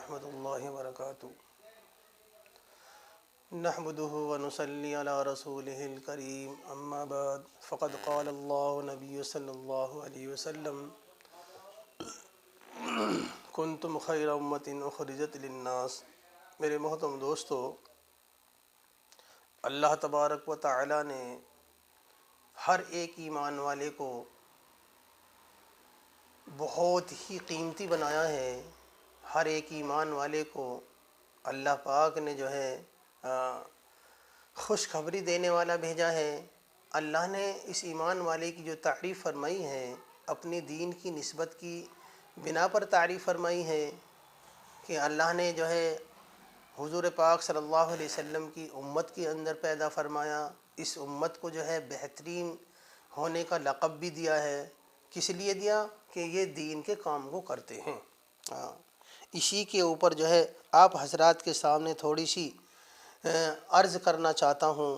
ورحمۃ اللہ وبرکاتہ نحمده ونصلي على رسوله الكريم اما بعد فقد قال الله نبی صلی اللہ علیہ وسلم کنتم خیر امت اخرجت للناس۔ میرے محترم دوستو، اللہ تبارک و تعالی نے ہر ایک ایمان والے کو بہت ہی قیمتی بنایا ہے۔ ہر ایک ایمان والے کو اللہ پاک نے خوشخبری دینے والا بھیجا ہے۔ اللہ نے اس ایمان والے کی جو تعریف فرمائی ہے، اپنی دین کی نسبت کی بنا پر تعریف فرمائی ہے کہ اللہ نے حضور پاک صلی اللہ علیہ وسلم کی امت کے اندر پیدا فرمایا۔ اس امت کو بہترین ہونے کا لقب بھی دیا ہے۔ کس لیے دیا؟ کہ یہ دین کے کام کو کرتے ہیں۔ اسی کے اوپر آپ حضرات کے سامنے تھوڑی سی عرض کرنا چاہتا ہوں۔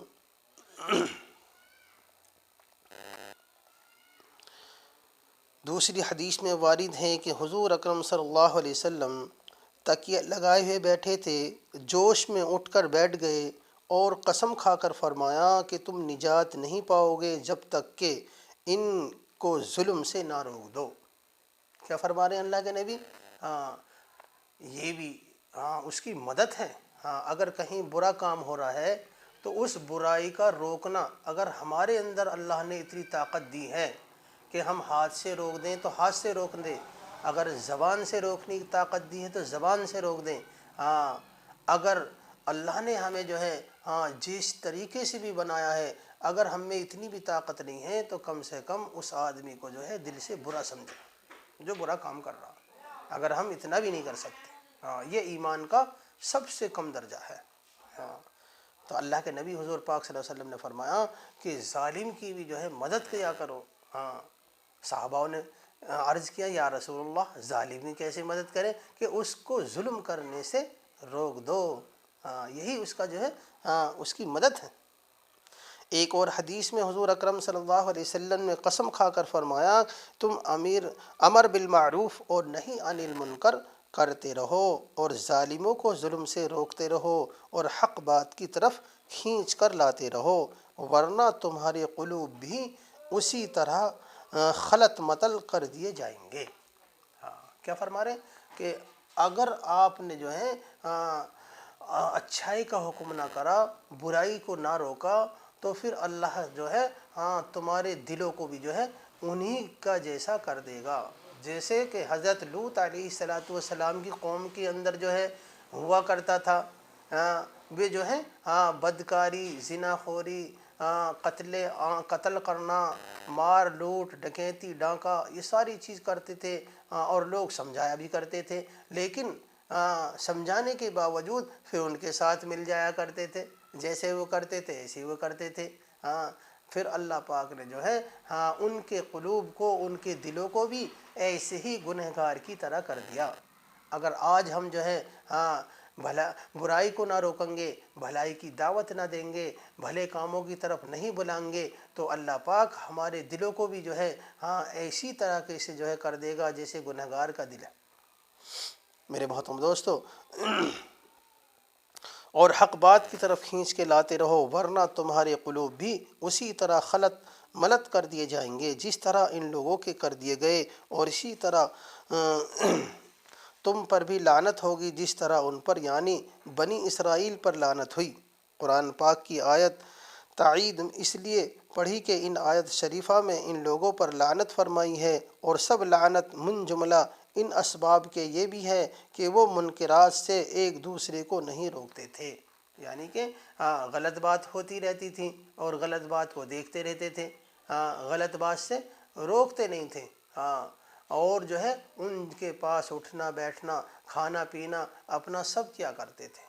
دوسری حدیث میں وارد ہے کہ حضور اکرم صلی اللہ علیہ وسلم تکیہ لگائے ہوئے بیٹھے تھے، جوش میں اٹھ کر بیٹھ گئے اور قسم کھا کر فرمایا کہ تم نجات نہیں پاؤ گے جب تک کہ ان کو ظلم سے نہ روک دو۔ کیا فرما رہے ہیں اللہ کے نبی؟ یہ بھی اس کی مدد ہے۔ اگر کہیں برا کام ہو رہا ہے تو اس برائی کا روکنا، اگر ہمارے اندر اللہ نے اتنی طاقت دی ہے کہ ہم ہاتھ سے روک دیں تو ہاتھ سے روک دیں، اگر زبان سے روکنے کی طاقت دی ہے تو زبان سے روک دیں۔ اگر اللہ نے ہمیں جس طریقے سے بھی بنایا ہے، اگر ہم میں اتنی بھی طاقت نہیں ہے تو کم سے کم اس آدمی کو دل سے برا سمجھے جو برا کام کر رہا۔ اگر ہم اتنا بھی نہیں کر سکتے، یہ ایمان کا سب سے کم درجہ ہے۔ تو اللہ کے نبی حضور پاک صلی اللہ علیہ وسلم نے فرمایا کہ ظالم کی بھی مدد کیا کرو۔ صحابہ نے عرض کیا، یا رسول اللہ ظالم کی کیسے مدد کریں؟ کہ اس کو ظلم کرنے سے روک دو۔ یہی اس کا اس کی مدد ہے۔ ایک اور حدیث میں حضور اکرم صلی اللہ علیہ وسلم نے قسم کھا کر فرمایا، تم امر بالمعروف اور نہی عن المنکر کرتے رہو اور ظالموں کو ظلم سے روکتے رہو اور حق بات کی طرف کھینچ کر لاتے رہو، ورنہ تمہارے قلوب بھی اسی طرح خلط متل کر دیے جائیں گے۔ کیا فرما رہے ہیں؟ کہ اگر آپ نے اچھائی کا حکم نہ کرا، برائی کو نہ روکا، تو پھر اللہ تمہارے دلوں کو بھی انہی کا جیسا کر دے گا۔ جیسے کہ حضرت لوط علیہ السلام کی قوم کے اندر ہوا کرتا تھا، وہ بدکاری، زنا خوری، قتل کرنا، مار لوٹ، ڈکیتی، ڈاکہ، یہ ساری چیز کرتے تھے، اور لوگ سمجھایا بھی کرتے تھے، لیکن سمجھانے کے باوجود پھر ان کے ساتھ مل جایا کرتے تھے، جیسے وہ کرتے تھے ایسے وہ کرتے تھے۔ پھر اللہ پاک نے ان کے قلوب کو، ان کے دلوں کو بھی ایسے ہی گنہگار کی طرح کر دیا۔ اگر آج ہم برائی کو نہ روکیں گے، بھلائی کی دعوت نہ دیں گے، بھلے کاموں کی طرف نہیں بلائیں گے، تو اللہ پاک ہمارے دلوں کو بھی ایسی طرح سے کر دے گا جیسے گنہگار کا دل ہے۔ میرے محترم دوستو، اور حق بات کی طرف کھینچ کے لاتے رہو، ورنہ تمہارے قلوب بھی اسی طرح خلط ملت کر دیے جائیں گے جس طرح ان لوگوں کے کر دیے گئے، اور اسی طرح تم پر بھی لعنت ہوگی جس طرح ان پر یعنی بنی اسرائیل پر لعنت ہوئی۔ قرآن پاک کی آیت تائید اس لیے پڑھی کہ ان آیت شریفہ میں ان لوگوں پر لعنت فرمائی ہے، اور سب لعنت من جملہ ان اسباب کے یہ بھی ہے کہ وہ منکرات سے ایک دوسرے کو نہیں روکتے تھے، یعنی کہ غلط بات ہوتی رہتی تھی اور غلط بات کو دیکھتے رہتے تھے، غلط بات سے روکتے نہیں تھے، اور ان کے پاس اٹھنا بیٹھنا، کھانا پینا اپنا سب کیا کرتے تھے۔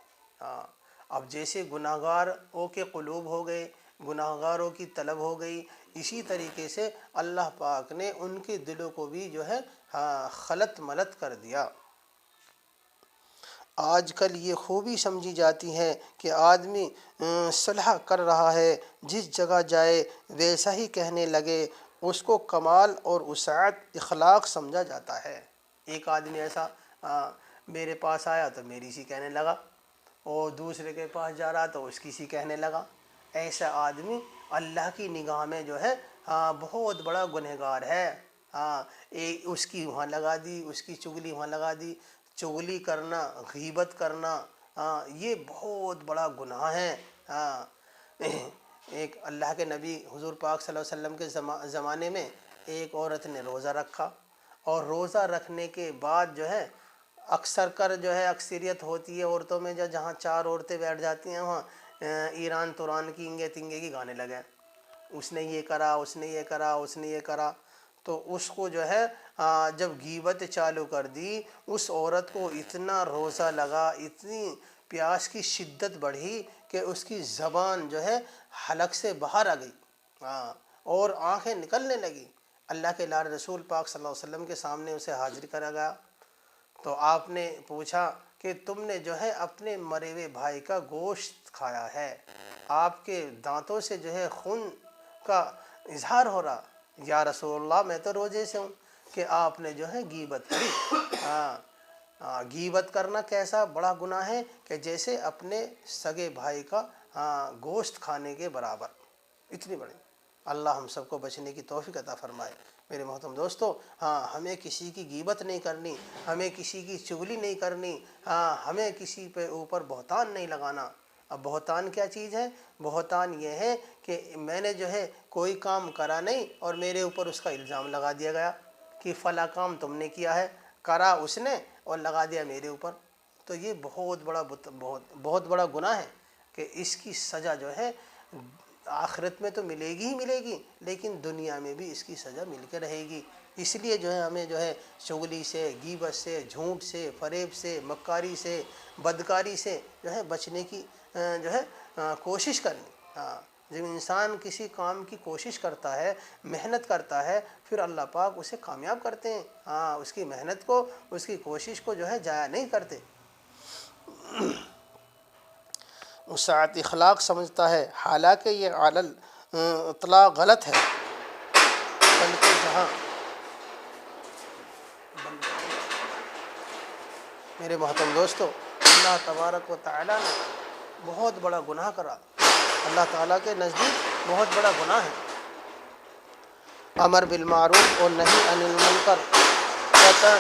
اب جیسے گناہگاروں کے قلوب ہو گئے، گناہگاروں کی طلب ہو گئی، اسی طریقے سے اللہ پاک نے ان کے دلوں کو بھی خلط ملت کر دیا۔ آج کل یہ خوبی سمجھی جاتی ہے کہ آدمی صلح کر رہا ہے، جس جگہ جائے ویسا ہی کہنے لگے، اس کو کمال اور وسعت اخلاق سمجھا جاتا ہے۔ ایک آدمی ایسا میرے پاس آیا تو میری سی کہنے لگا، اور دوسرے کے پاس جا رہا تو اس کی سی کہنے لگا۔ ایسا آدمی اللہ کی نگاہ میں جو ہے بہت بڑا گنہگار ہے۔ اس کی وہاں لگا دی، اس کی چغلی وہاں لگا دی۔ چغلی کرنا، غیبت کرنا، یہ بہت بڑا گناہ ہے۔ ایک اللہ کے نبی حضور پاک صلی اللہ علیہ وسلم کے زمانے میں ایک عورت نے روزہ رکھا، اور روزہ رکھنے کے بعد جو ہے اکثریت ہوتی ہے عورتوں میں، جہاں 4 عورتیں بیٹھ جاتی ہیں وہاں ایران توران کی انگے تنگے کی گانے لگے، اس نے یہ کرا، اس نے یہ کرا، اس نے یہ کرا۔ تو اس کو جو ہے جب غیبت چالو کر دی، اس عورت کو اتنا روزہ لگا، اتنی پیاس کی شدت بڑھی کہ اس کی زبان جو ہے حلق سے باہر آ گئی، اور آنکھیں نکلنے لگی۔ اللہ کے لال رسول پاک صلی اللہ علیہ وسلم کے سامنے اسے حاضر کرا گیا، تو آپ نے پوچھا کہ تم نے جو ہے اپنے مرے ہوئے بھائی کا گوشت کھایا ہے، آپ کے دانتوں سے جو ہے خون کا اظہار ہو رہا۔ یا رسول اللہ، میں تو روزے سے ہوں، کہ آپ نے جو ہے غیبت کی۔ غیبت کرنا کیسا بڑا گناہ ہے کہ جیسے اپنے سگے بھائی کا گوشت کھانے کے برابر، اتنی بڑی۔ اللہ ہم سب کو بچنے کی توفیق عطا فرمائے۔ میرے محترم دوستو، ہمیں کسی کی غیبت نہیں کرنی، ہمیں کسی کی چغلی نہیں کرنی، ہمیں کسی پہ اوپر بہتان نہیں لگانا۔ اب بہتان کیا چیز ہے؟ بہتان یہ ہے کہ میں نے جو ہے کوئی کام کرا نہیں اور میرے اوپر اس کا الزام لگا دیا گیا کہ فلاں کام تم نے کیا ہے، کرا اس نے اور لگا دیا میرے اوپر۔ تو یہ بہت بڑا گناہ ہے کہ اس کی سزا جو ہے آخرت میں تو ملے گی ہی ملے گی، لیکن دنیا میں بھی اس کی سزا مل کے رہے گی۔ اس لیے جو ہے ہمیں جو ہے چغلی سے، غیبت سے، جھوٹ سے، فریب سے، مکاری سے، بدکاری سے جو ہے بچنے کی جو ہے کوشش کرنی۔ جب انسان کسی کام کی کوشش کرتا ہے، محنت کرتا ہے، پھر اللہ پاک اسے کامیاب کرتے ہیں۔ اس کی محنت کو، اس کی کوشش کو جو ہے ضائع نہیں کرتے۔ وسعت اخلاق سمجھتا ہے، حالانکہ یہ علل اطلاق غلط ہے، بلکہ جہاں میرے محترم دوستو، اللہ تبارک و تعالیٰ نے بہت بڑا گناہ کرا، اللہ تعالیٰ کے نزدیک بہت بڑا گناہ ہے۔ امر بالمعروف اور نہی عن المنکر قطعاً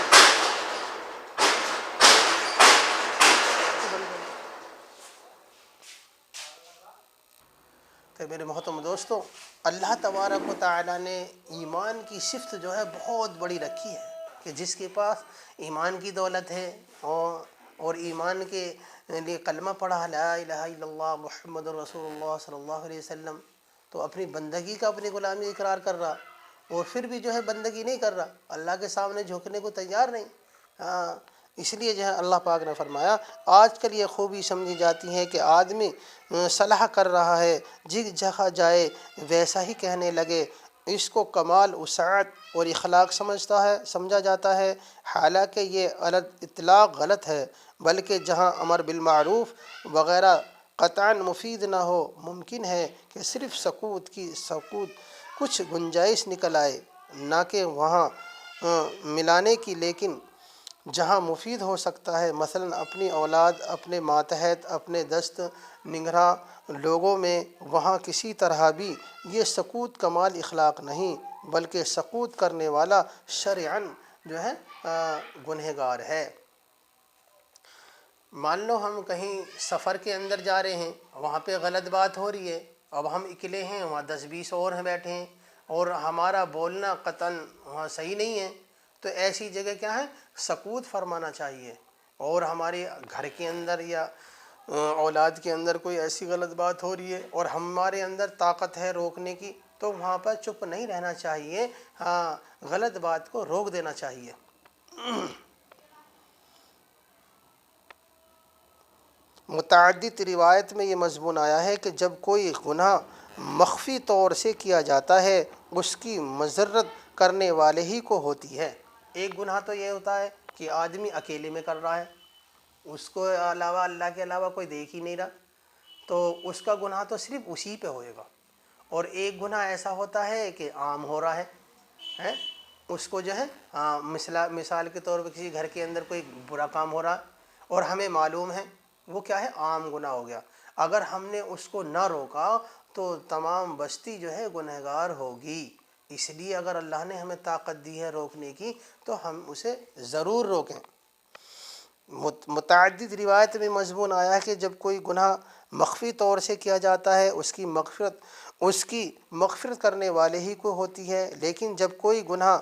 تو میرے محترم دوستو، اللہ تبارک و تعالیٰ نے ایمان کی صفت جو ہے بہت بڑی رکھی ہے کہ جس کے پاس ایمان کی دولت ہے اور ایمان کے لیے کلمہ پڑھا، لا الہ الا اللہ محمد رسول اللہ صلی اللہ علیہ وسلم، تو اپنی بندگی کا، اپنی غلامی اقرار کر رہا، اور پھر بھی جو ہے بندگی نہیں کر رہا، اللہ کے سامنے جھکنے کو تیار نہیں۔ اس لیے جو ہے اللہ پاک نے فرمایا، آج کل یہ خوبی سمجھی جاتی ہے کہ آدمی صلاح کر رہا ہے، جگ جگہ جائے ویسا ہی کہنے لگے، اس کو کمال وسعت اور اخلاق سمجھا جاتا ہے، حالانکہ یہ اطلاق غلط ہے، بلکہ جہاں امر بالمعروف وغیرہ قطعاً مفید نہ ہو، ممکن ہے کہ صرف سکوت کچھ گنجائش نکل آئے، نہ کہ وہاں ملانے کی، لیکن جہاں مفید ہو سکتا ہے، مثلا اپنی اولاد، اپنے ماتحت، اپنے دست نگراں لوگوں میں، وہاں کسی طرح بھی یہ سکوت کمال اخلاق نہیں، بلکہ سکوت کرنے والا شرعاً جو ہے گنہگار ہے۔ مان لو ہم کہیں سفر کے اندر جا رہے ہیں، وہاں پہ غلط بات ہو رہی ہے، اب ہم اکیلے ہیں، وہاں 10-20 اور ہیں بیٹھے ہیں، اور ہمارا بولنا قطعاً وہاں صحیح نہیں ہے، تو ایسی جگہ کیا ہے، سکوت فرمانا چاہیے۔ اور ہمارے گھر کے اندر یا اولاد کے اندر کوئی ایسی غلط بات ہو رہی ہے اور ہمارے اندر طاقت ہے روکنے کی، تو وہاں پر چپ نہیں رہنا چاہیے، غلط بات کو روک دینا چاہیے۔ متعدد روایت میں یہ مضمون آیا ہے کہ جب کوئی گناہ مخفی طور سے کیا جاتا ہے، اس کی مضرت کرنے والے ہی کو ہوتی ہے۔ ایک گناہ تو یہ ہوتا ہے کہ آدمی اکیلے میں کر رہا ہے، اس کو علاوہ، اللہ کے علاوہ کوئی دیکھ ہی نہیں رہا، تو اس کا گناہ تو صرف اسی پہ ہوئے گا۔ اور ایک گناہ ایسا ہوتا ہے کہ عام ہو رہا ہے، اس کو جو ہے مثال کے طور پہ کسی گھر کے اندر کوئی برا کام ہو رہا اور ہمیں معلوم ہے وہ کیا ہے عام گناہ ہو گیا، اگر ہم نے اس کو نہ روکا تو تمام بستی جو ہے گنہگار ہوگی۔ اس لیے اگر اللہ نے ہمیں طاقت دی ہے روکنے کی تو ہم اسے ضرور روکیں۔ متعدد روایت میں مضمون آیا ہے کہ جب کوئی گناہ مخفی طور سے کیا جاتا ہے اس کی مغفرت کرنے والے ہی کو ہوتی ہے، لیکن جب کوئی گناہ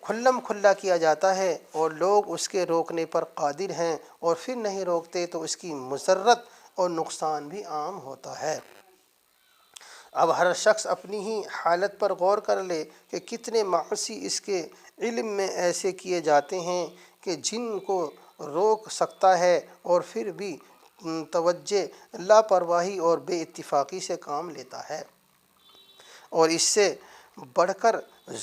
کھلم کھلا کیا جاتا ہے اور لوگ اس کے روکنے پر قادر ہیں اور پھر نہیں روکتے تو اس کی مسرت اور نقصان بھی عام ہوتا ہے۔ اب ہر شخص اپنی ہی حالت پر غور کر لے کہ کتنے معاصی اس کے علم میں ایسے کیے جاتے ہیں کہ جن کو روک سکتا ہے اور پھر بھی توجہ لاپرواہی اور بے اتفاقی سے کام لیتا ہے۔ اور اس سے بڑھ کر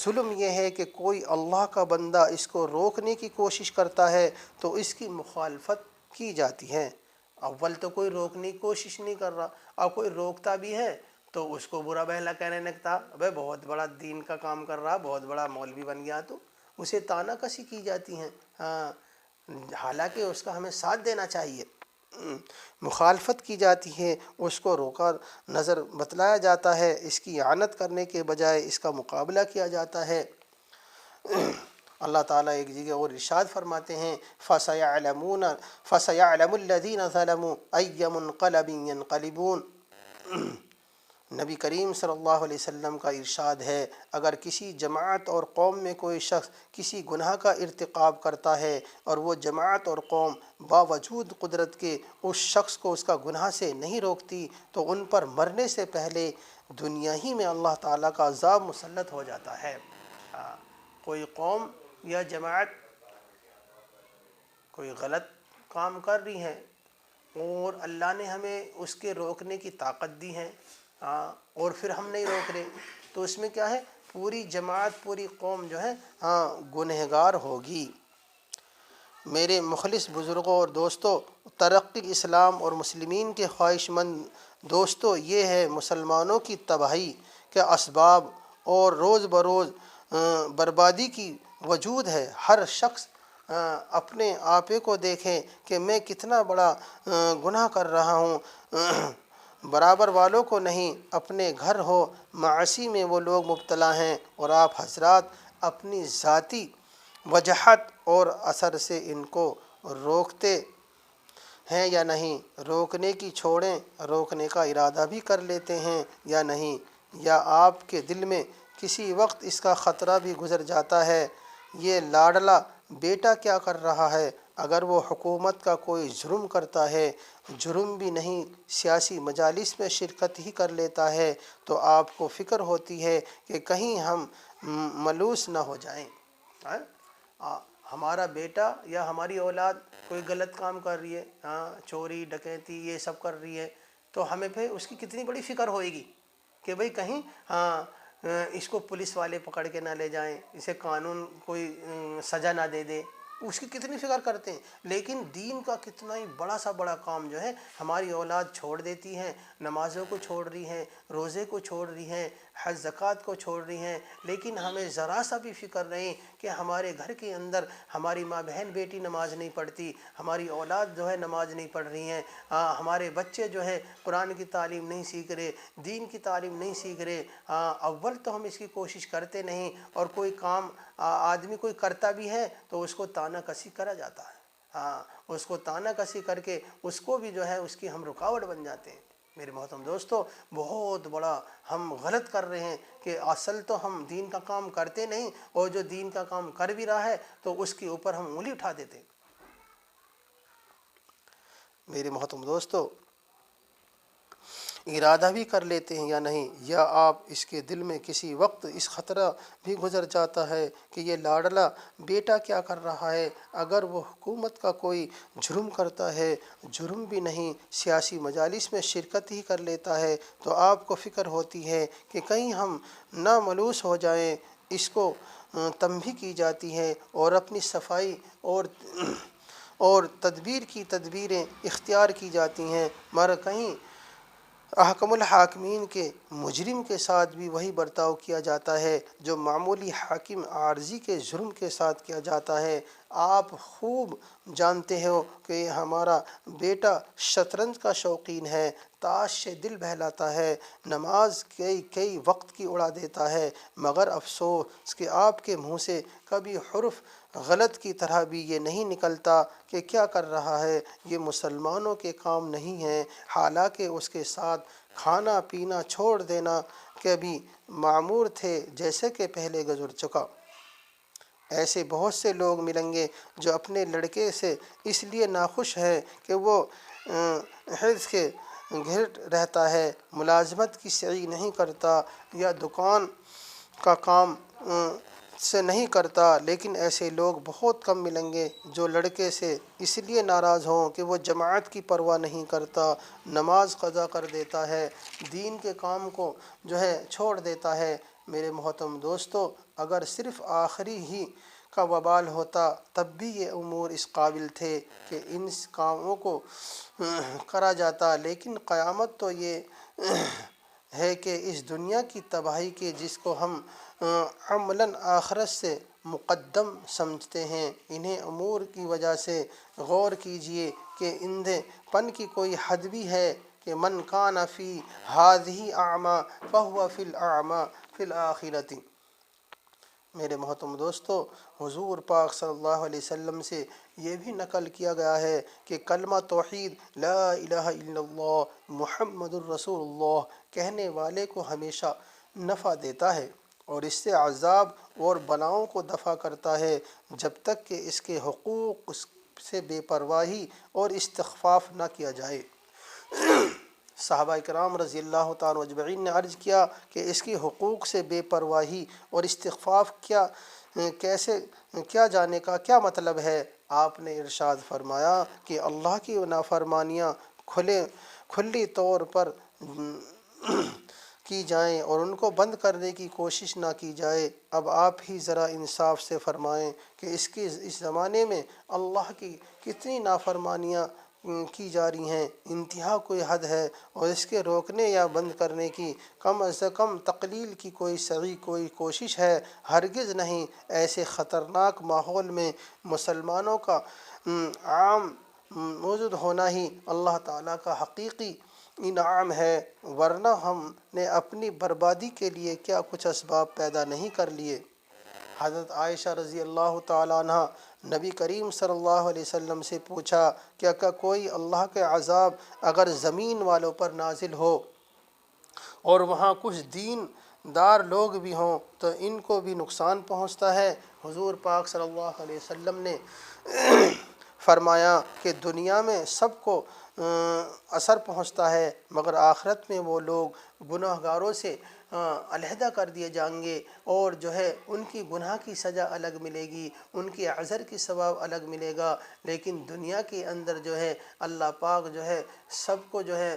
ظلم یہ ہے کہ کوئی اللہ کا بندہ اس کو روکنے کی کوشش کرتا ہے تو اس کی مخالفت کی جاتی ہے۔ اول تو کوئی روکنے کی کوشش نہیں کر رہا، اب کوئی روکتا بھی ہے تو اس کو برا بھلا کہنے لگتا، ابے بہت بڑا دین کا کام کر رہا، بہت بڑا مولوی بن گیا، تو اسے طعنہ کسی کی جاتی ہیں۔ ہاں، حالانکہ اس کا ہمیں ساتھ دینا چاہیے۔ مخالفت کی جاتی ہے، اس کو روکا نظر بتلایا جاتا ہے، اس کی اعانت کرنے کے بجائے اس کا مقابلہ کیا جاتا ہے۔ اللہ تعالیٰ ایک جگہ اور ارشاد فرماتے ہیں فَسَيَعْلَمُ الَّذِينَ ظَلَمُوا أَيَّ مُنْقَلَبٍ يَنْقَلِبُونَ۔ نبی کریم صلی اللہ علیہ وسلم کا ارشاد ہے اگر کسی جماعت اور قوم میں کوئی شخص کسی گناہ کا ارتکاب کرتا ہے اور وہ جماعت اور قوم باوجود قدرت کے اس شخص کو اس کا گناہ سے نہیں روکتی تو ان پر مرنے سے پہلے دنیا ہی میں اللہ تعالیٰ کا عذاب مسلط ہو جاتا ہے۔ کوئی قوم یا جماعت کوئی غلط کام کر رہی ہے اور اللہ نے ہمیں اس کے روکنے کی طاقت دی ہے، اور پھر ہم نہیں روک رہے تو اس میں کیا ہے، پوری جماعت پوری قوم جو ہے گنہگار ہوگی۔ میرے مخلص بزرگوں اور دوستوں، ترقی اسلام اور مسلمین کے خواہش مند دوستوں، یہ ہے مسلمانوں کی تباہی کے اسباب اور روز بروز بربادی کی وجود ہے۔ ہر شخص اپنے آپے کو دیکھیں کہ میں کتنا بڑا گناہ کر رہا ہوں، برابر والوں کو نہیں، اپنے گھر ہو معاصی میں وہ لوگ مبتلا ہیں، اور آپ حضرات اپنی ذاتی وجاہت اور اثر سے ان کو روکتے ہیں یا نہیں، روکنے کی چھوڑیں، روکنے کا ارادہ بھی کر لیتے ہیں یا نہیں، یا آپ کے دل میں کسی وقت اس کا خطرہ بھی گزر جاتا ہے یہ لاڈلا بیٹا کیا کر رہا ہے، اگر وہ حکومت کا کوئی جرم کرتا ہے، جرم بھی نہیں سیاسی مجالس میں شرکت ہی کر لیتا ہے، تو آپ کو فکر ہوتی ہے کہ کہیں ہم ملوث نہ ہو جائیں۔ ہمارا بیٹا یا ہماری اولاد کوئی غلط کام کر رہی ہے، چوری ڈکیتی یہ سب کر رہی ہے، تو ہمیں پھر اس کی کتنی بڑی فکر ہوئے گی کہ بھئی کہیں اس کو پولیس والے پکڑ کے نہ لے جائیں، اسے قانون کوئی سزا نہ دے دے، اس کی کتنی فکر کرتے ہیں۔ لیکن دین کا کتنا ہی بڑا سا بڑا کام جو ہے ہماری اولاد چھوڑ دیتی ہیں، نمازوں کو چھوڑ رہی ہیں، روزے کو چھوڑ رہی ہیں، حج زکوٰۃ کو چھوڑ رہی ہیں، لیکن ہمیں ذرا سا بھی فکر نہیں کہ ہمارے گھر کے اندر ہماری ماں بہن بیٹی نماز نہیں پڑھتی، ہماری اولاد جو ہے نماز نہیں پڑھ رہی ہیں، ہمارے بچے جو ہے قرآن کی تعلیم نہیں سیکھ رہے، دین کی تعلیم نہیں سیکھ رہے۔ اول تو ہم اس کی کوشش کرتے نہیں، اور کوئی کام آدمی کوئی کرتا بھی ہے تو اس کو طعنہ کسی کرا جاتا ہے، اس کو طعنہ کسی کر کے اس کو بھی جو ہے اس کی ہم رکاوٹ بن جاتے ہیں۔ میرے محترم دوستو، بہت بڑا ہم غلط کر رہے ہیں کہ اصل تو ہم دین کا کام کرتے نہیں، اور جو دین کا کام کر بھی رہا ہے تو اس کے اوپر ہم انگلی اٹھا دیتے ہیں۔ میرے محترم دوستو، ارادہ بھی کر لیتے ہیں یا نہیں، یا آپ اس کے دل میں کسی وقت اس خطرہ بھی گزر جاتا ہے کہ یہ لاڈلا بیٹا کیا کر رہا ہے، اگر وہ حکومت کا کوئی جرم کرتا ہے، جرم بھی نہیں سیاسی مجالس میں شرکت ہی کر لیتا ہے، تو آپ کو فکر ہوتی ہے کہ کہیں ہم نہ ملوث ہو جائیں، اس کو تنبیہ کی جاتی ہے اور اپنی صفائی اور تدبیر کی تدبیریں اختیار کی جاتی ہیں، مگر کہیں احکم الحاکمین کے مجرم کے ساتھ بھی وہی برتاؤ کیا جاتا ہے جو معمولی حاکم عارضی کے جرم کے ساتھ کیا جاتا ہے۔ آپ خوب جانتے ہو کہ ہمارا بیٹا شطرنج کا شوقین ہے، تاش سے دل بہلاتا ہے، نماز کئی وقت کی اڑا دیتا ہے، مگر افسوس کہ آپ کے منہ سے کبھی حرف غلط کی طرح بھی یہ نہیں نکلتا کہ کیا کر رہا ہے، یہ مسلمانوں کے کام نہیں ہے، حالانکہ اس کے ساتھ کھانا پینا چھوڑ دینا کے بھی معمور تھے، جیسے کہ پہلے گزر چکا۔ ایسے بہت سے لوگ ملیں گے جو اپنے لڑکے سے اس لیے ناخوش ہے کہ وہ حرص کے گھرٹ رہتا ہے، ملازمت کی سعی نہیں کرتا یا دکان کا کام سے نہیں کرتا، لیکن ایسے لوگ بہت کم ملیں گے جو لڑکے سے اس لیے ناراض ہوں کہ وہ جماعت کی پرواہ نہیں کرتا، نماز قضا کر دیتا ہے، دین کے کام کو جو ہے چھوڑ دیتا ہے۔ میرے محترم دوستو، اگر صرف آخری ہی کا وبال ہوتا تب بھی یہ امور اس قابل تھے کہ ان کاموں کو کرا جاتا، لیکن قیامت تو یہ ہے کہ اس دنیا کی تباہی کے جس کو ہم عملاً آخرت سے مقدم سمجھتے ہیں، انہیں امور کی وجہ سے غور کیجئے کہ اندھے پن کی کوئی حد بھی ہے کہ من کان فی ہذہ اعمی فہو فی الاعمی فی الآخرۃ۔ میرے محترم دوستو، حضور پاک صلی اللہ علیہ وسلم سے یہ بھی نقل کیا گیا ہے کہ کلمہ توحید لا الہ الا اللہ محمد الرسول اللہ کہنے والے کو ہمیشہ نفع دیتا ہے اور اس سے عذاب اور بلاؤں کو دفع کرتا ہے، جب تک کہ اس کے حقوق سے بے پرواہی اور استخفاف نہ کیا جائے۔ صحابہ کرام رضی اللہ تعالیٰ اجمعین نے عرض کیا کہ اس کی حقوق سے بے پرواہی اور استخفاف کیا جانے کا کیا مطلب ہے؟ آپ نے ارشاد فرمایا کہ اللہ کی نافرمانیاں کھلی طور پر کی جائیں اور ان کو بند کرنے کی کوشش نہ کی جائے۔ اب آپ ہی ذرا انصاف سے فرمائیں کہ اس زمانے میں اللہ کی کتنی نافرمانیاں کی جا رہی ہیں، انتہا کوئی حد ہے، اور اس کے روکنے یا بند کرنے کی کم از کم تقلیل کی کوئی کوشش ہے؟ ہرگز نہیں۔ ایسے خطرناک ماحول میں مسلمانوں کا عام موجود ہونا ہی اللہ تعالیٰ کا حقیقی انعام ہے، ورنہ ہم نے اپنی بربادی کے لیے کیا کچھ اسباب پیدا نہیں کر لیے۔ حضرت عائشہ رضی اللہ تعالیٰ عنہ نبی کریم صلی اللہ علیہ وسلم سے پوچھا کہ کوئی اللہ کے عذاب اگر زمین والوں پر نازل ہو اور وہاں کچھ دین دار لوگ بھی ہوں تو ان کو بھی نقصان پہنچتا ہے؟ حضور پاک صلی اللہ علیہ وسلم نے فرمایا کہ دنیا میں سب کو اثر پہنچتا ہے، مگر آخرت میں وہ لوگ گناہ گاروں سے علیحدہ کر دیے جائیں گے، اور جو ہے ان کی گناہ کی سزا الگ ملے گی، ان کی عذر کی ثواب الگ ملے گا، لیکن دنیا کے اندر جو ہے اللہ پاک جو ہے سب کو جو ہے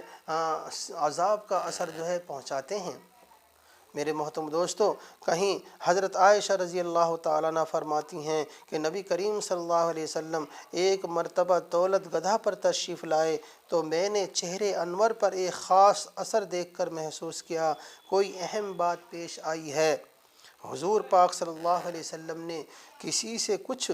عذاب کا اثر جو ہے پہنچاتے ہیں۔ میرے محترم دوستو، کہیں حضرت عائشہ رضی اللہ تعالیٰ عنہ فرماتی ہیں کہ نبی کریم صلی اللہ علیہ وسلم ایک مرتبہ دولت گدھا پر تشریف لائے تو میں نے چہرے انور پر ایک خاص اثر دیکھ کر محسوس کیا کوئی اہم بات پیش آئی ہے۔ حضور پاک صلی اللہ علیہ وسلم نے کسی سے کچھ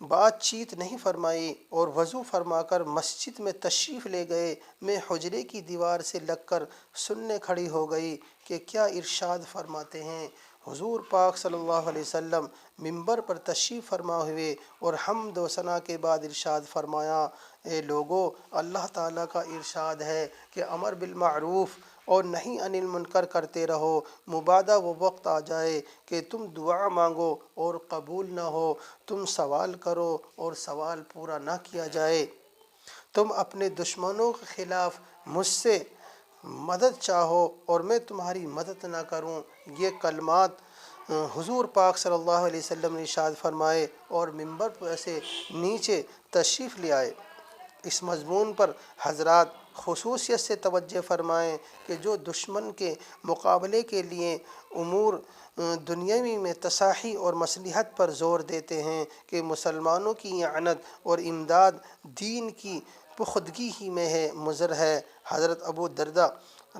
بات چیت نہیں فرمائی اور وضو فرما کر مسجد میں تشریف لے گئے۔ میں حجرے کی دیوار سے لگ کر سننے کھڑی ہو گئی کہ کیا ارشاد فرماتے ہیں۔ حضور پاک صلی اللہ علیہ وسلم منبر پر تشریف فرما ہوئے اور حمد و ثنا کے بعد ارشاد فرمایا، اے لوگو، اللہ تعالیٰ کا ارشاد ہے کہ امر بالمعروف اور نہی عن المنکر کرتے رہو، مبادا وہ وقت آ جائے کہ تم دعا مانگو اور قبول نہ ہو، تم سوال کرو اور سوال پورا نہ کیا جائے، تم اپنے دشمنوں کے خلاف مجھ سے مدد چاہو اور میں تمہاری مدد نہ کروں۔ یہ کلمات حضور پاک صلی اللہ علیہ وسلم نے ارشاد فرمائے اور منبر پر سے نیچے تشریف لے آئے۔ اس مضمون پر حضرات خصوصیت سے توجہ فرمائیں کہ جو دشمن کے مقابلے کے لیے امور دنیاوی میں تصاحی اور مصلحت پر زور دیتے ہیں کہ مسلمانوں کی اعنت اور امداد دین کی پختگی ہی میں ہے مضر ہے۔ حضرت ابو درداء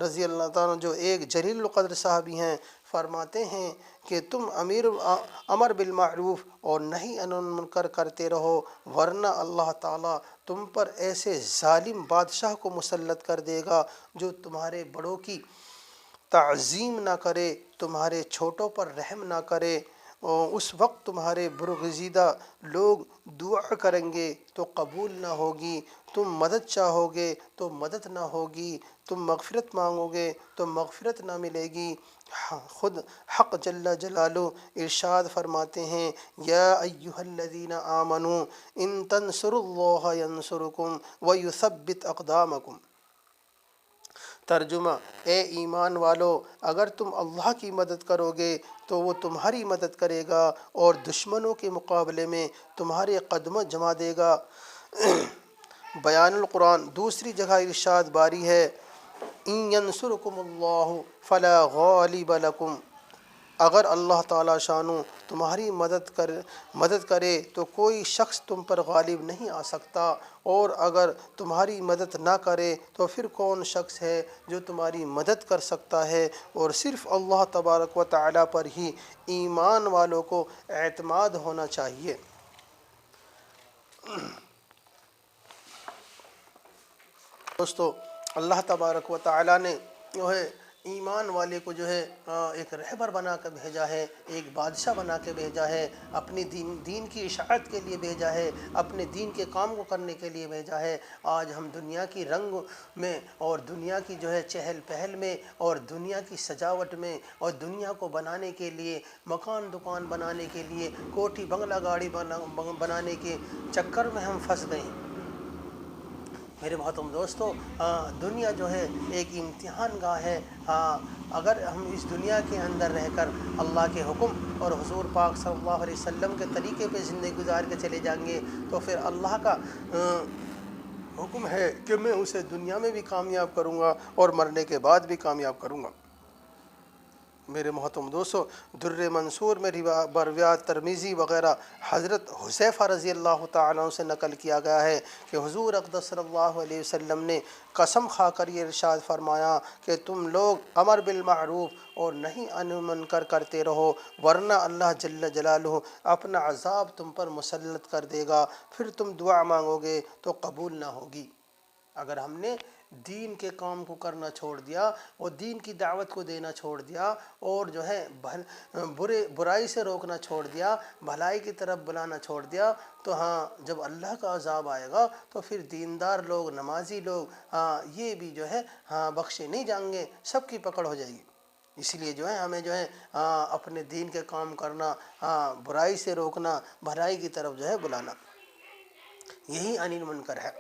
رضی اللہ تعالیٰ جو ایک جلیل القدر صحابی ہیں، فرماتے ہیں کہ تم امر بالمعروف اور نہی عن المنکر کرتے رہو، ورنہ اللہ تعالیٰ تم پر ایسے ظالم بادشاہ کو مسلط کر دے گا جو تمہارے بڑوں کی تعظیم نہ کرے، تمہارے چھوٹوں پر رحم نہ کرے، اور اس وقت تمہارے برگزیدہ لوگ دعا کریں گے تو قبول نہ ہوگی، تم مدد چاہو گے تو مدد نہ ہوگی، تم مغفرت مانگو گے تو مغفرت نہ ملے گی۔ خود حق جل جلالہ ارشاد فرماتے ہیں، یا ایہا الذین آمنوا ان تنصروا اللہ ینصرکم ویثبت اقدامکم۔ ترجمہ: اے ایمان والو، اگر تم اللہ کی مدد کرو گے تو وہ تمہاری مدد کرے گا اور دشمنوں کے مقابلے میں تمہارے قدم جما دے گا۔ بیان القرآن دوسری جگہ ارشاد باری ہے، ان ینصرکم اللہ فلا غالب لکم۔ اگر اللہ تعالیٰ شانو تمہاری مدد کرے تو کوئی شخص تم پر غالب نہیں آ سکتا، اور اگر تمہاری مدد نہ کرے تو پھر کون شخص ہے جو تمہاری مدد کر سکتا ہے؟ اور صرف اللہ تبارک و تعالیٰ پر ہی ایمان والوں کو اعتماد ہونا چاہیے۔ دوستو، اللہ تبارک و تعالیٰ نے جو ہے ایمان والے کو جو ہے ایک رہبر بنا کر بھیجا ہے، ایک بادشاہ بنا کے بھیجا ہے، اپنی دین کی اشاعت کے لیے بھیجا ہے، اپنے دین کے کام کو کرنے کے لیے بھیجا ہے۔ آج ہم دنیا کی رنگ میں اور دنیا کی جو ہے چہل پہل میں اور دنیا کی سجاوٹ میں اور دنیا کو بنانے کے لیے، مکان دکان بنانے کے لیے، کوٹھی بنگلہ گاڑی بنانے کے چکر میں ہم پھنس گئے ہیں۔ میرے محترم دوستو، دنیا جو ہے ایک امتحان گاہ ہے۔ اگر ہم اس دنیا کے اندر رہ کر اللہ کے حکم اور حضور پاک صلی اللہ علیہ وسلم کے طریقے پہ زندگی گزار کے چلے جائیں گے تو پھر اللہ کا حکم ہے کہ میں اسے دنیا میں بھی کامیاب کروں گا اور مرنے کے بعد بھی کامیاب کروں گا۔ میرے محترم دوستو، در منصور میں روایات ترمذی وغیرہ حضرت حذیفہ رضی اللہ تعالیٰ عنہ سے نقل کیا گیا ہے کہ حضور اقدس صلی اللہ علیہ وسلم نے قسم کھا کر یہ ارشاد فرمایا کہ تم لوگ امر بالمعروف اور نہی عن المنکر کرتے رہو، ورنہ اللہ جل جلالہ اپنا عذاب تم پر مسلط کر دے گا، پھر تم دعا مانگو گے تو قبول نہ ہوگی۔ اگر ہم نے دین کے کام کو کرنا چھوڑ دیا اور دین کی دعوت کو دینا چھوڑ دیا اور جو ہے برائی سے روکنا چھوڑ دیا، بھلائی کی طرف بلانا چھوڑ دیا، تو جب اللہ کا عذاب آئے گا تو پھر دیندار لوگ، نمازی لوگ یہ بھی جو ہے بخشے نہیں جائیں گے، سب کی پکڑ ہو جائے گی۔ اس لیے جو ہے ہمیں جو ہے اپنے دین کے کام کرنا، برائی سے روکنا، بھلائی کی طرف جو ہے بلانا، یہی عن المنکر ہے۔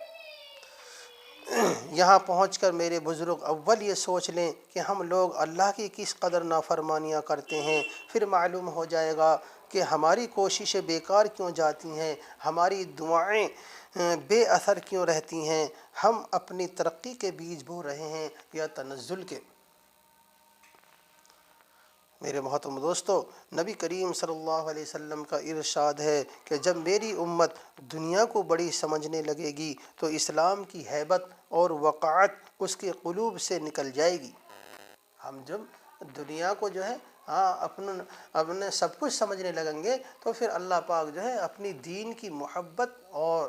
یہاں پہنچ کر میرے بزرگ اول یہ سوچ لیں کہ ہم لوگ اللہ کی کس قدر نافرمانیاں کرتے ہیں، پھر معلوم ہو جائے گا کہ ہماری کوششیں بیکار کیوں جاتی ہیں، ہماری دعائیں بے اثر کیوں رہتی ہیں، ہم اپنی ترقی کے بیج بو رہے ہیں یا تنزل کے۔ میرے محترم دوستو، نبی کریم صلی اللہ علیہ وسلم کا ارشاد ہے کہ جب میری امت دنیا کو بڑی سمجھنے لگے گی تو اسلام کی ہیبت اور وقعت اس کے قلوب سے نکل جائے گی۔ ہم جب دنیا کو جو ہے اپنے سب کچھ سمجھنے لگیں گے تو پھر اللہ پاک جو ہے اپنی دین کی محبت اور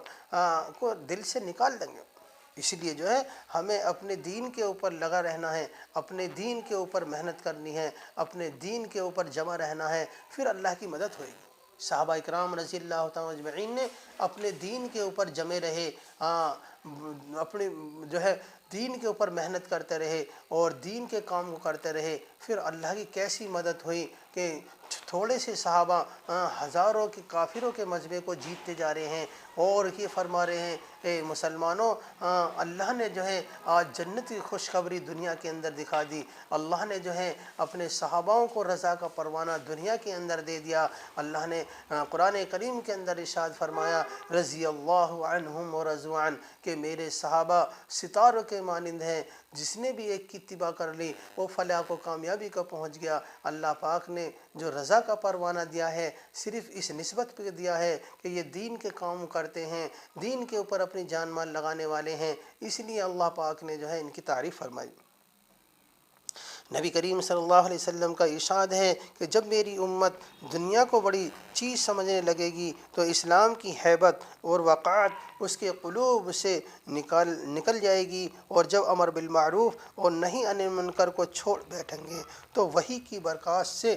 کو دل سے نکال دیں گے۔ اس لیے جو ہے ہمیں اپنے دین کے اوپر لگا رہنا ہے، اپنے دین کے اوپر محنت کرنی ہے، اپنے دین کے اوپر جمع رہنا ہے، پھر اللہ کی مدد ہوئے گی۔ صحابہ اکرام رضی اللہ تعالیٰ اجمعین نے اپنے دین کے اوپر جمے رہے، اپنے جو ہے دین کے اوپر محنت کرتے رہے اور دین کے کام کو کرتے رہے، پھر اللہ کی کیسی مدد ہوئی کہ تھوڑے سے صحابہ ہزاروں کے کافروں کے مذہب کو جیتتے جا رہے ہیں اور یہ فرما رہے ہیں اے مسلمانوں، اللہ نے جو ہے آج جنت کی خوشخبری دنیا کے اندر دکھا دی، اللہ نے جو ہے اپنے صحاباؤں کو رضا کا پروانہ دنیا کے اندر دے دیا۔ اللہ نے قرآن کریم کے اندر ارشاد فرمایا رضی اللہ عنہم ورضوا عنہ، کہ کہ میرے صحابہ ستاروں کے مانند ہیں، جس نے بھی ایک کی اتباع کر لی وہ فلاح کو کامیابی کو پہنچ گیا۔ اللہ پاک نے جو رضا کا پروانہ دیا ہے صرف اس نسبت پہ دیا ہے کہ یہ دین کے کام کرتے ہیں، دین کے اوپر اپنی جان مال لگانے والے ہیں، اس لیے اللہ پاک نے جو ہے ان کی تعریف فرمائی۔ نبی کریم صلی اللہ علیہ وسلم کا ارشاد ہے کہ جب میری امت دنیا کو بڑی چیز سمجھنے لگے گی تو اسلام کی ہیبت اور وقار اس کے قلوب سے نکل جائے گی، اور جب امر بالمعروف اور نہی عن المنکر کو چھوڑ بیٹھیں گے تو وحی کی برکات سے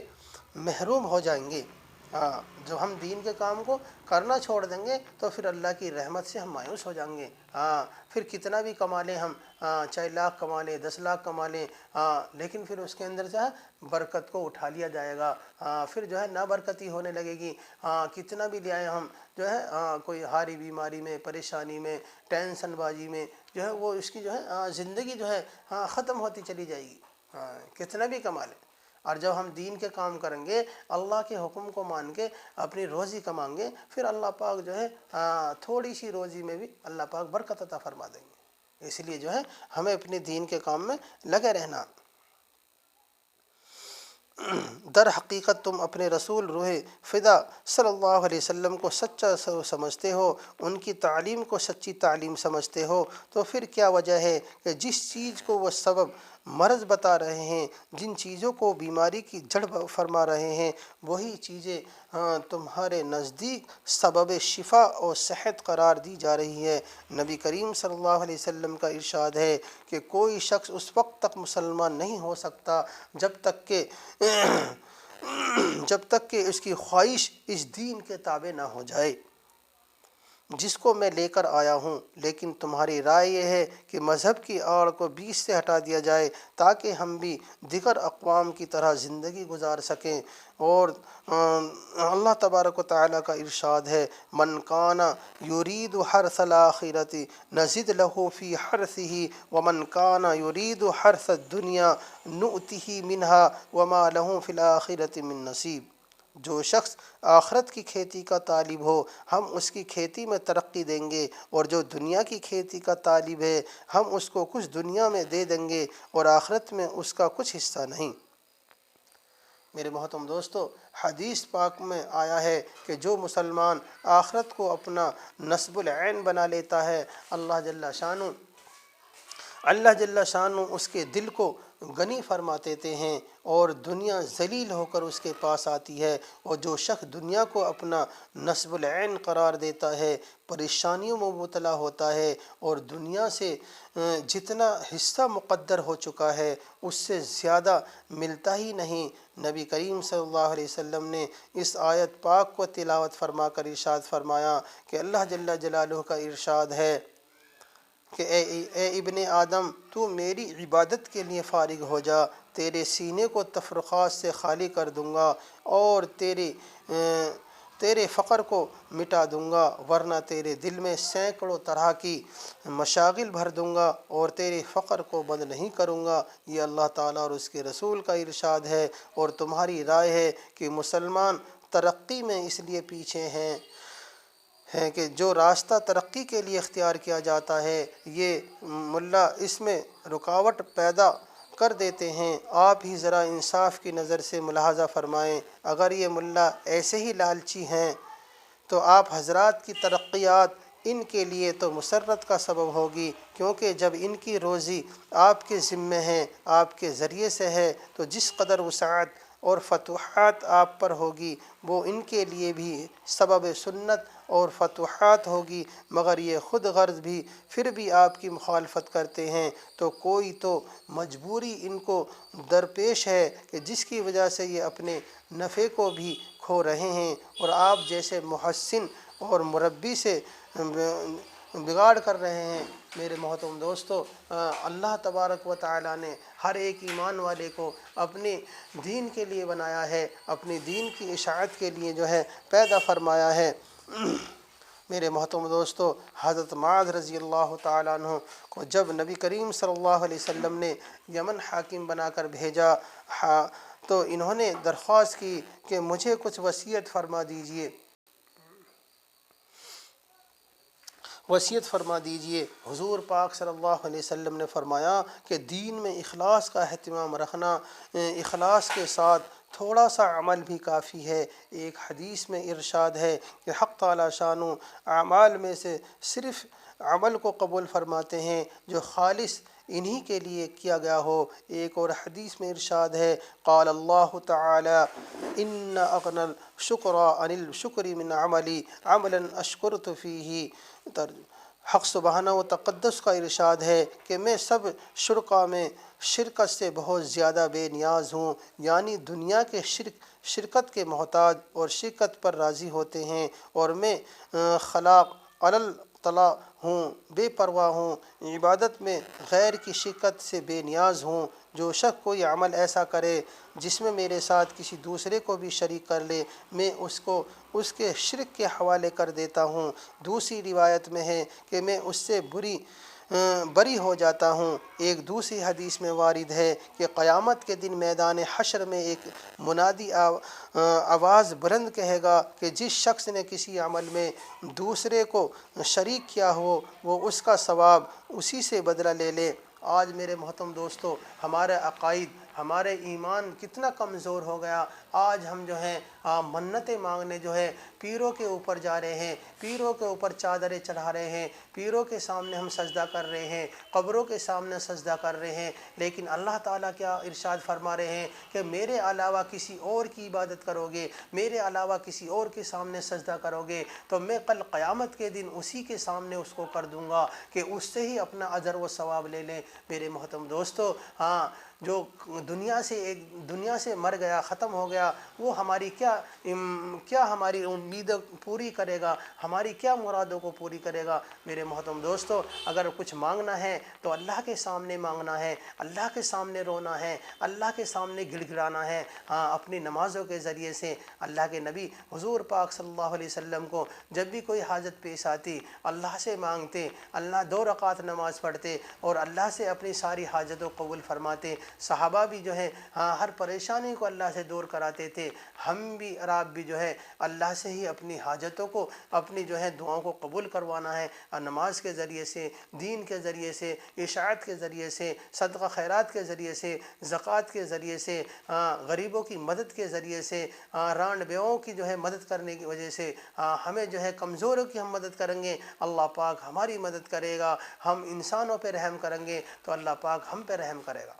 محروم ہو جائیں گے۔ جب ہم دین کے کام کو کرنا چھوڑ دیں گے تو پھر اللہ کی رحمت سے ہم مایوس ہو جائیں گے۔ پھر کتنا بھی کما لیں ہم، چاہے لاکھ کما لیں، 10 لاکھ کما لیں، لیکن پھر اس کے اندر جو ہے برکت کو اٹھا لیا جائے گا، پھر جو ہے نابرکتی ہونے لگے گی۔ کتنا بھی لے آئے ہم جو ہے کوئی ہاری بیماری میں، پریشانی میں، ٹینشن بازی میں جو ہے وہ اس کی جو ہے زندگی جو ہے ختم ہوتی چلی جائے گی، کتنا بھی کما لیں۔ اور جب ہم دین کے کام کریں گے، اللہ کے حکم کو مان کے اپنی روزی کمائیں گے، پھر اللہ پاک جو ہے تھوڑی سی روزی میں بھی اللہ پاک برکت عطا فرما دیں گے۔ اس لیے جو ہے ہمیں اپنے دین کے کام میں لگے رہنا۔ در حقیقت تم اپنے رسول روح فدا صلی اللہ علیہ وسلم کو سچا سمجھتے ہو، ان کی تعلیم کو سچی تعلیم سمجھتے ہو، تو پھر کیا وجہ ہے کہ جس چیز کو وہ سبب مرض بتا رہے ہیں، جن چیزوں کو بیماری کی جڑ فرما رہے ہیں، وہی چیزیں تمہارے نزدیک سبب شفا اور صحت قرار دی جا رہی ہے۔ نبی کریم صلی اللہ علیہ وسلم کا ارشاد ہے کہ کوئی شخص اس وقت تک مسلمان نہیں ہو سکتا جب تک کہ اس کی خواہش اس دین کے تابع نہ ہو جائے جس کو میں لے کر آیا ہوں، لیکن تمہاری رائے یہ ہے کہ مذہب کی آڑ کو بیچ سے ہٹا دیا جائے تاکہ ہم بھی دیگر اقوام کی طرح زندگی گزار سکیں۔ اور اللہ تبارک و تعالیٰ کا ارشاد ہے، من کان یرید حرث الآخرۃ نزد لہ فی حرثہ ومن کان یرید حرث الدنیا نؤتہ منہا وما لہ فی الآخرۃ من نصیب۔ جو شخص آخرت کی کھیتی کا طالب ہو ہم اس کی کھیتی میں ترقی دیں گے، اور جو دنیا کی کھیتی کا طالب ہے ہم اس کو کچھ دنیا میں دے دیں گے اور آخرت میں اس کا کچھ حصہ نہیں۔ میرے محترم دوستو، حدیث پاک میں آیا ہے کہ جو مسلمان آخرت کو اپنا نصب العین بنا لیتا ہے، اللہ جل شانہ اس کے دل کو غنی فرما دیتے ہیں اور دنیا ذلیل ہو کر اس کے پاس آتی ہے۔ اور جو شخص دنیا کو اپنا نصب العین قرار دیتا ہے پریشانیوں میں مبتلا ہوتا ہے، اور دنیا سے جتنا حصہ مقدر ہو چکا ہے اس سے زیادہ ملتا ہی نہیں۔ نبی کریم صلی اللہ علیہ وسلم نے اس آیت پاک کو تلاوت فرما کر ارشاد فرمایا کہ اللہ جل جلالہ کا ارشاد ہے کہ اے ابن آدم، تو میری عبادت کے لیے فارغ ہو جا، تیرے سینے کو تفرقات سے خالی کر دوں گا اور تیرے فقر کو مٹا دوں گا، ورنہ تیرے دل میں سینکڑوں طرح کی مشاغل بھر دوں گا اور تیرے فقر کو بند نہیں کروں گا۔ یہ اللہ تعالیٰ اور اس کے رسول کا ارشاد ہے۔ اور تمہاری رائے ہے کہ مسلمان ترقی میں اس لیے پیچھے ہیں کہ جو راستہ ترقی کے لیے اختیار کیا جاتا ہے یہ ملا اس میں رکاوٹ پیدا کر دیتے ہیں۔ آپ ہی ذرا انصاف کی نظر سے ملاحظہ فرمائیں، اگر یہ ملا ایسے ہی لالچی ہیں تو آپ حضرات کی ترقیات ان کے لیے تو مسرت کا سبب ہوگی، کیونکہ جب ان کی روزی آپ کے ذمے ہے، آپ کے ذریعے سے ہے، تو جس قدر وسعت اور فتوحات آپ پر ہوگی وہ ان کے لیے بھی سبب سنت اور فتوحات ہوگی، مگر یہ خود غرض بھی پھر بھی آپ کی مخالفت کرتے ہیں تو کوئی تو مجبوری ان کو درپیش ہے کہ جس کی وجہ سے یہ اپنے نفع کو بھی کھو رہے ہیں، اور آپ جیسے محسن اور مربی سے بگاڑ کر رہے ہیں۔ میرے محترم دوستو، اللہ تبارک و تعالیٰ نے ہر ایک ایمان والے کو اپنے دین کے لیے بنایا ہے، اپنی دین کی اشاعت کے لیے جو ہے پیدا فرمایا ہے۔ میرے محترم دوستو، حضرت معاذ رضی اللہ تعالیٰ عنہ کو جب نبی کریم صلی اللہ علیہ وسلم نے یمن حاکم بنا کر بھیجا تو انہوں نے درخواست کی کہ مجھے کچھ وصیت فرما دیجئے۔ وصیت فرما دیجئے۔ حضور پاک صلی اللہ علیہ وسلم نے فرمایا کہ دین میں اخلاص کا اہتمام رکھنا، اخلاص کے ساتھ تھوڑا سا عمل بھی کافی ہے۔ ایک حدیث میں ارشاد ہے کہ حق تعالی شانو اعمال میں سے صرف عمل کو قبول فرماتے ہیں جو خالص انہی کے لیے کیا گیا ہو۔ ایک اور حدیث میں ارشاد ہے قال اللہ تعالی ان اغنى الشکر عن الشکر من عملی عملا اشکرت فیہ۔ حق سبحانہ و تقدس کا ارشاد ہے کہ میں سب شرکا میں شرکت سے بہت زیادہ بے نیاز ہوں، یعنی دنیا کے شرکت کے محتاج اور شرکت پر راضی ہوتے ہیں، اور میں خلاق طلا ہوں، بے پرواہ ہوں، عبادت میں غیر کی شرکت سے بے نیاز ہوں۔ جو شخص کوئی عمل ایسا کرے جس میں میرے ساتھ کسی دوسرے کو بھی شریک کر لے، میں اس کو اس کے شرک کے حوالے کر دیتا ہوں۔ دوسری روایت میں ہے کہ میں اس سے بری ہو جاتا ہوں۔ ایک دوسری حدیث میں وارد ہے کہ قیامت کے دن میدان حشر میں ایک منادی آواز بلند کہے گا کہ جس شخص نے کسی عمل میں دوسرے کو شریک کیا ہو وہ اس کا ثواب اسی سے بدلہ لے لے۔ آج میرے محترم دوستو، ہمارے عقائد، ہمارے ایمان کتنا کمزور ہو گیا۔ آج ہم جو ہیں منتیں مانگنے جو ہے پیروں کے اوپر جا رہے ہیں، پیروں کے اوپر چادریں چڑھا رہے ہیں، پیروں کے سامنے ہم سجدہ کر رہے ہیں، قبروں کے سامنے سجدہ کر رہے ہیں۔ لیکن اللہ تعالیٰ کیا ارشاد فرما رہے ہیں کہ میرے علاوہ کسی اور کی عبادت کرو گے، میرے علاوہ کسی اور کے سامنے سجدہ کرو گے تو میں کل قیامت کے دن اسی کے سامنے اس کو کر دوں گا کہ اس سے ہی اپنا اجر و ثواب لے لیں۔ میرے محترم دوستو، جو دنیا سے مر گیا، ختم ہو گیا، وہ ہماری کیا ہماری امیدیں پوری کرے گا، ہماری کیا مرادوں کو پوری کرے گا۔ میرے محترم دوستو، اگر کچھ مانگنا ہے تو اللہ کے سامنے مانگنا ہے، اللہ کے سامنے رونا ہے، اللہ کے سامنے گڑ گڑانا ہے۔ اپنی نمازوں کے ذریعے سے اللہ کے نبی حضور پاک صلی اللہ علیہ وسلم کو جب بھی کوئی حاجت پیش آتی اللہ سے مانگتے، اللہ 2 رکعت نماز پڑھتے اور اللہ سے اپنی ساری حاجتوں قبول فرماتے۔ صحابہ بھی جو ہے ہر پریشانی کو اللہ سے دور کراتے تھے۔ ہم بھی اور آپ بھی جو ہے اللہ سے ہی اپنی حاجتوں کو، اپنی جو ہے دعاؤں کو قبول کروانا ہے، اور نماز کے ذریعے سے، دین کے ذریعے سے، اشاعت کے ذریعے سے، صدقہ خیرات کے ذریعے سے، زکوٰۃ کے ذریعے سے، غریبوں کی مدد کے ذریعے سے، رانڈ بیووں کی جو ہے مدد کرنے کی وجہ سے، ہمیں جو ہے کمزوروں کی ہم مدد کریں گے، اللہ پاک ہماری مدد کرے گا۔ ہم انسانوں پہ رحم کریں گے تو اللہ پاک ہم پہ رحم کرے گا۔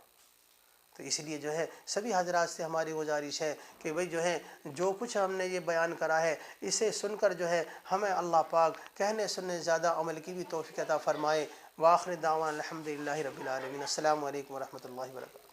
تو اس لیے جو ہے سبھی حضرات سے ہماری گزارش ہے کہ بھئی جو ہے جو کچھ ہم نے یہ بیان کرا ہے اسے سن کر جو ہے ہمیں اللہ پاک کہنے سننے زیادہ عمل کی بھی توفیق عطا فرمائے۔ وآخر دعوانا الحمدللہ رب العالمین۔ السلام علیکم ورحمۃ اللہ وبرکاتہ۔